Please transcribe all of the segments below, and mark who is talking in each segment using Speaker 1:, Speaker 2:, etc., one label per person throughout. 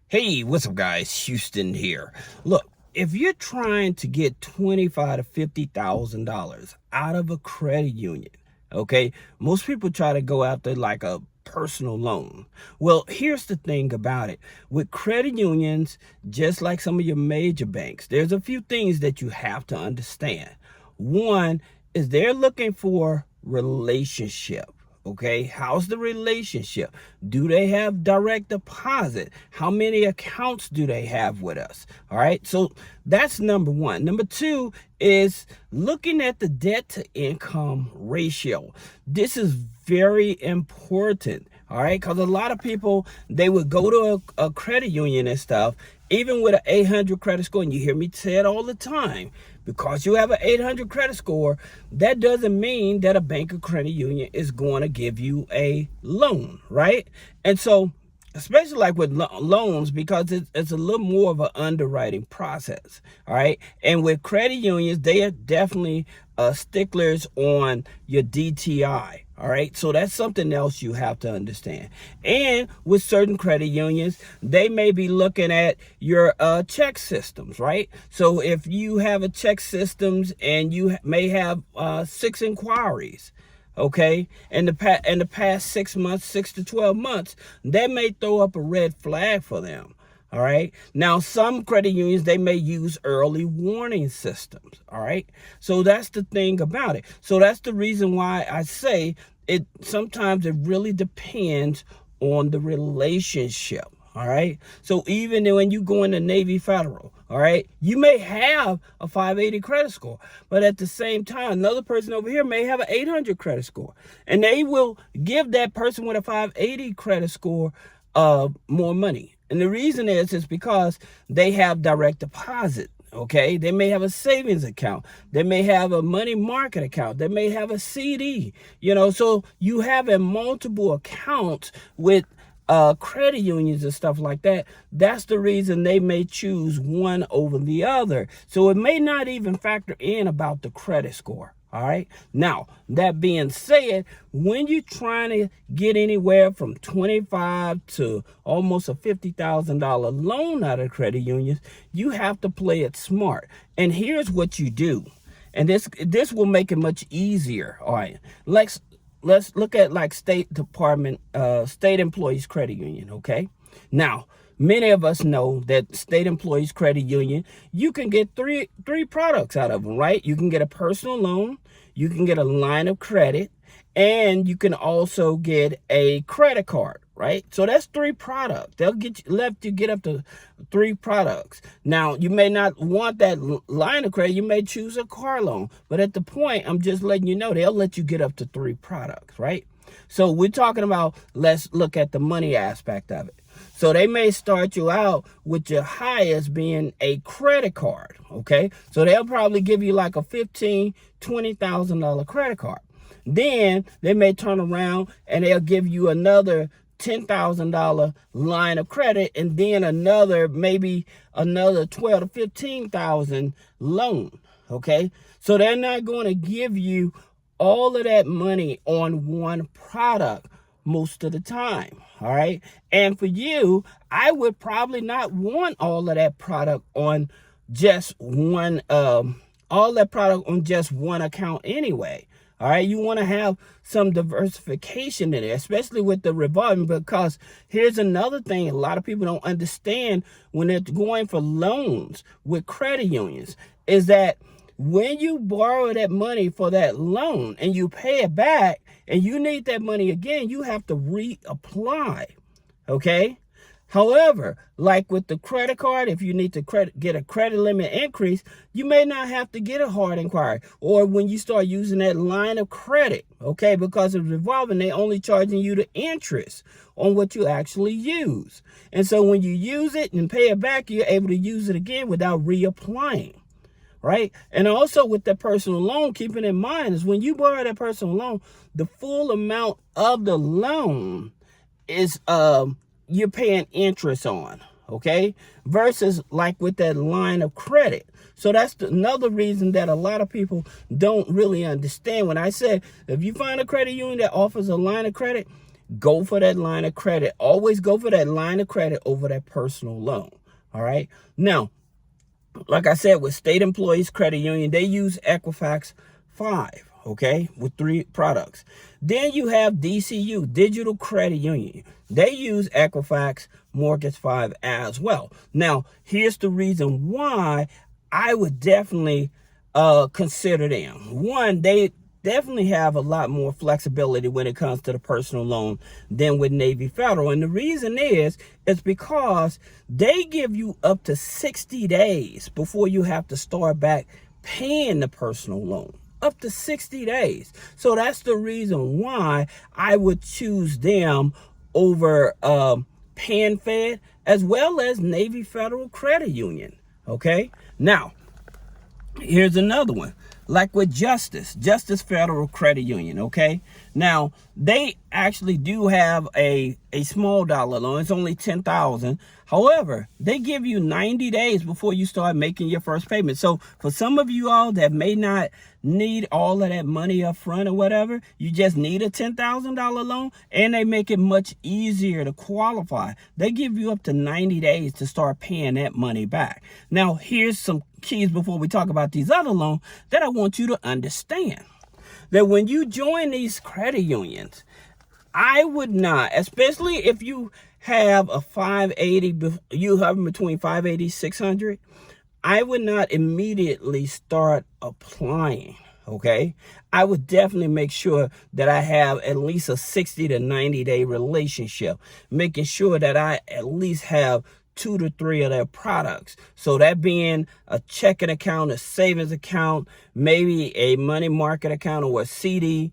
Speaker 1: Hey, what's up, guys? Houston here. Look, if you're trying to get $25 to $50,000 out of a credit union, okay, most people try to go after like a personal loan. Well, here's the thing about it. With credit unions, just like some of your major banks, there's a few things that you have to understand. One is they're looking for relationship. Okay, how's the relationship? Do they have direct deposit? How many accounts do they have with us? All right, so that's number one. Number two is looking at the debt to income ratio. This is very important. All right, because a lot of people, they would go to a credit union and stuff, even with an 800 credit score, and you hear me say it all the time. Because you have an 800 credit score, that doesn't mean that a bank or credit union is going to give you a loan, right? And so, especially like with loans, because it's a little more of an underwriting process, all right? And with credit unions, they are definitely sticklers on your DTI. All right, so that's something else you have to understand. And with certain credit unions, they may be looking at your check systems, right? So if you have a check systems and you may have 6 inquiries, okay, in the past 6 months, 6 to 12 months, that may throw up a red flag for them. All right. Now, some credit unions, they may use early warning systems. All right. So that's the thing about it. So that's the reason why I say it sometimes it really depends on the relationship. All right. So even when you go into Navy Federal, all right, you may have a 580 credit score, but at the same time, another person over here may have an 800 credit score, and they will give that person with a 580 credit score more money. And the reason is because they have direct deposit. Okay, they may have a savings account, they may have a money market account, they may have a CD, so you have a multiple accounts with credit unions and stuff like that. That's the reason they may choose one over the other. So it may not even factor in about the credit score. All right. Now, that being said, when you're trying to get anywhere from 25 to almost a $50,000 loan out of credit unions, you have to play it smart. And here's what you do. And this will make it much easier. All right. Let's look at like State Department, State Employees Credit Union. Okay. Now, many of us know that State Employees Credit Union, you can get three products out of them, right? You can get a personal loan, you can get a line of credit, and you can also get a credit card, right? So that's 3 products. They'll let you get up to 3 products. Now, you may not want that line of credit. You may choose a car loan. But at the point, I'm just letting you know, they'll let you get up to 3 products, right? So we're talking about, let's look at the money aspect of it. So they may start you out with your highest being a credit card, okay? So they'll probably give you like a $15,000, $20,000 credit card. Then they may turn around and they'll give you another $10,000 line of credit, and then maybe another 12 to 15,000 loan, okay? So they're not going to give you all of that money on one product most of the time. All right. And for you, I would probably not want all of that product on just one, account anyway. All right. You want to have some diversification in it, especially with the revolving, because here's another thing a lot of people don't understand when they're going for loans with credit unions is that when you borrow that money for that loan and you pay it back and you need that money again, you have to reapply. Okay. However, like with the credit card, if you need to get a credit limit increase, you may not have to get a hard inquiry. Or when you start using that line of credit, okay, because it's revolving, they only charging you the interest on what you actually use. And so when you use it and pay it back, you're able to use it again without reapplying. Right. And also with that personal loan, keeping in mind is when you borrow that personal loan, the full amount of the loan is you're paying interest on. OK, versus like with that line of credit. So that's another reason that a lot of people don't really understand. When I say if you find a credit union that offers a line of credit, go for that line of credit. Always go for that line of credit over that personal loan. All right. Now, like I said, with State Employees Credit Union, they use Equifax 5, okay, with 3 products. Then you have DCU, Digital Credit Union. They use Equifax Mortgage 5 as well. Now, here's the reason why I would definitely consider them. One, they definitely have a lot more flexibility when it comes to the personal loan than with Navy Federal. And the reason is because they give you up to 60 days before you have to start back paying the personal loan. Up to 60 days. So that's the reason why I would choose them over PenFed as well as Navy Federal Credit Union. Okay. Now, here's another one. Like with Justice Federal Credit Union, okay? Now, they actually do have a small dollar loan. It's only $10,000. However, they give you 90 days before you start making your first payment. So for some of you all that may not need all of that money up front or whatever, you just need a $10,000 loan, and they make it much easier to qualify. They give you up to 90 days to start paying that money back. Now, here's some keys before we talk about these other loans that I want you to understand. That when you join these credit unions, I would not, especially if you have a 580, you have between 580, 600, I would not immediately start applying, okay? I would definitely make sure that I have at least a 60 to 90 day relationship, making sure that I at least have 2 to 3 of their products. So that being a checking account, a savings account, maybe a money market account or a CD.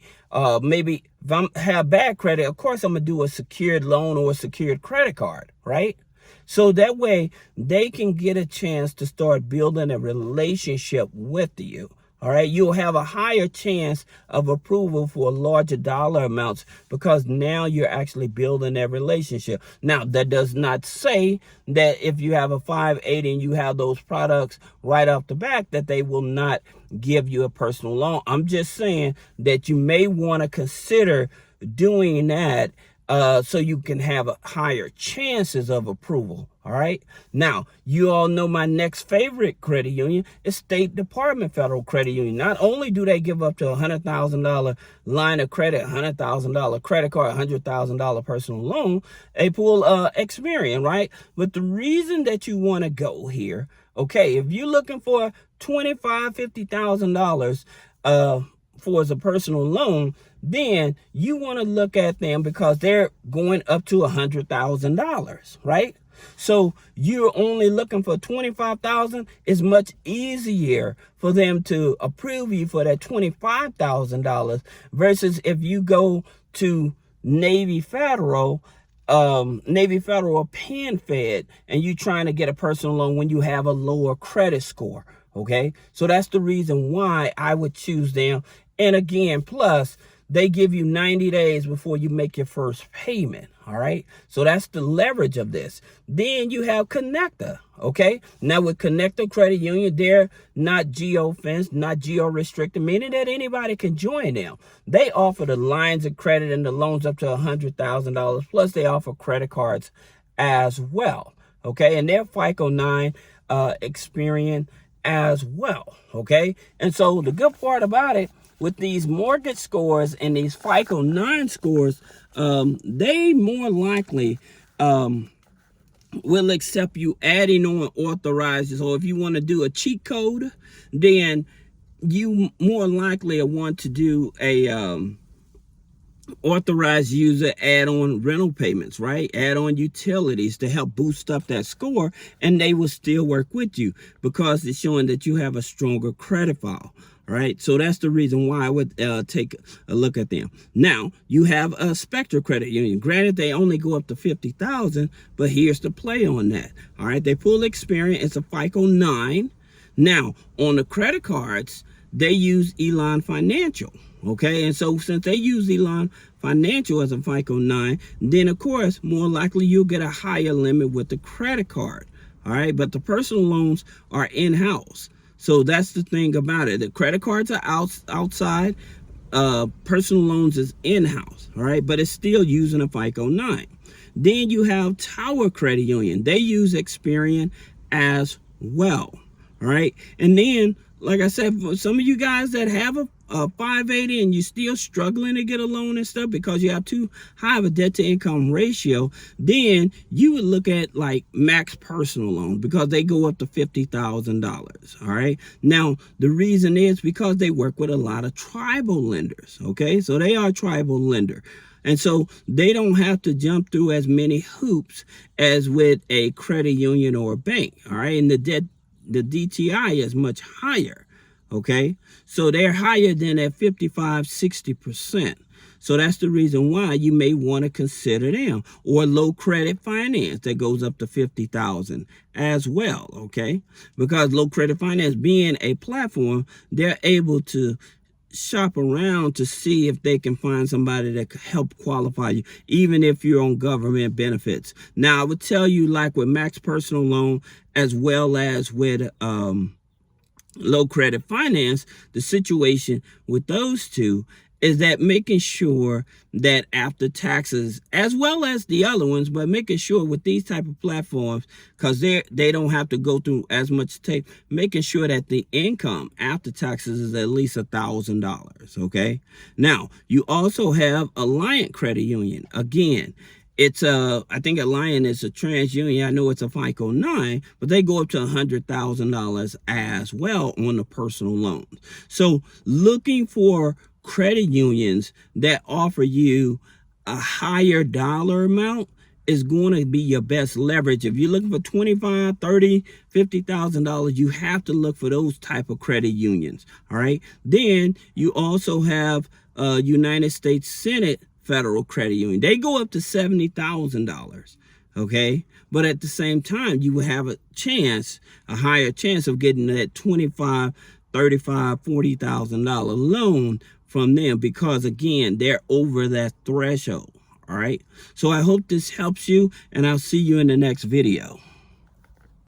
Speaker 1: Maybe if I have bad credit, of course, I'm going to do a secured loan or a secured credit card, right? So that way they can get a chance to start building a relationship with you. All right, you'll have a higher chance of approval for larger dollar amounts because now you're actually building that relationship. Now, that does not say that if you have a 580 and you have those products right off the bat that they will not give you a personal loan. I'm just saying that you may want to consider doing that so you can have a higher chances of approval. All right. Now, you all know my next favorite credit union is State Department Federal Credit Union. Not only do they give up to $100,000 line of credit, $100,000 credit card, $100,000 personal loan, they pull Experian, right? But the reason that you want to go here, okay, if you're looking for $25,000, $50,000 for as a personal loan, then you want to look at them because they're going up to $100,000, right? So you're only looking for $25,000. It's much easier for them to approve you for that $25,000 versus if you go to Navy Federal or PenFed and you're trying to get a personal loan when you have a lower credit score. Okay, so that's the reason why I would choose them. And again, plus they give you 90 days before you make your first payment. All right. So that's the leverage of this. Then you have Connector. Okay. Now with Connector Credit Union, they're not geo-fenced, not geo-restricted, meaning that anybody can join them. They offer the lines of credit and the loans up to $100,000. Plus they offer credit cards as well. Okay. And they're FICO 9 Experian as well. Okay. And so the good part about it, with these mortgage scores and these FICO 9 scores, they more likely will accept you adding on authorizers. Or if you want to do a cheat code, then you more likely want to do a authorized user add-on rental payments, right? Add-on utilities to help boost up that score, and they will still work with you because it's showing that you have a stronger credit file. All right, so that's the reason why I would take a look at them. Now, you have a Spectra Credit Union. Granted, they only go up to $50,000, but here's the play on that. All right, they pull Experian. It's a FICO 9. Now, on the credit cards, they use Elan Financial. Okay, and so since they use Elan Financial as a FICO 9, then of course, more likely you'll get a higher limit with the credit card. All right, but the personal loans are in-house. So that's the thing about it. The credit cards are outside. personal loans is in-house, all right, but it's still using a FICO 9. Then you have Tower Credit Union. They use Experian as well, all right. And then, like I said, for some of you guys that have a 580 and you're still struggling to get a loan and stuff because you have too high of a debt to income ratio, then you would look at like Max Personal Loan, because they go up to $50,000. All right. Now, the reason is because they work with a lot of tribal lenders. Okay. So they are a tribal lender. And so they don't have to jump through as many hoops as with a credit union or a bank. All right. And the DTI is much higher. Okay. So they're higher than at 55-60%. So that's the reason why you may want to consider them, or low credit finance that goes up to 50,000 as well. Okay. Because low credit finance being a platform, they're able to shop around to see if they can find somebody that could help qualify you, even if you're on government benefits. Now, I would tell you, like with Max Personal Loan, as well as with low credit finance, the situation with those two is that making sure that after taxes, as well as the other ones, but making sure with these type of platforms, because they don't have to go through as much tape, making sure that the income after taxes is at least $1,000. Okay. Now, you also have Alliant Credit Union. Again, it's I think Alliant is a TransUnion. I know it's a FICO 9, but they go up to $100,000 as well on the personal loans. So looking for credit unions that offer you a higher dollar amount is going to be your best leverage. If you're looking for $25,000, $30,000, $50,000, you have to look for those type of credit unions. All right. Then you also have United States Senate Federal Credit Union. They go up to $70,000. Okay. But at the same time, you will have a higher chance of getting that $25,000, $35,000, $40,000 loan from them, because again, they're over that threshold. All right. So I hope this helps you, and I'll see you in the next video.